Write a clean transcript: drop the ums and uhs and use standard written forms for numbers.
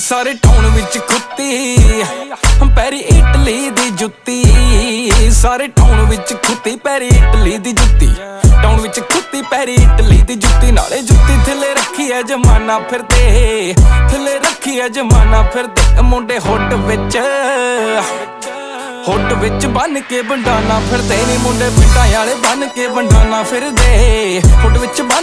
सारे टाउन विच खुत्ती पैरी इटली दी जुत्ती, सारे टाउन विच खुत्ती पैरी इटली दी जुत्ती, टाउन विच खुत्ती पैरी इटली दी जुत्ती, नाले जुत्ती थले रखी है जमाना फिरदे, थले रखी है जमाना फिरदे मुंडे हुट विच बन के बंडाना फिरदे नी मुंडे पिंडां आले बन के बंडाना फिरदे हुट विच बन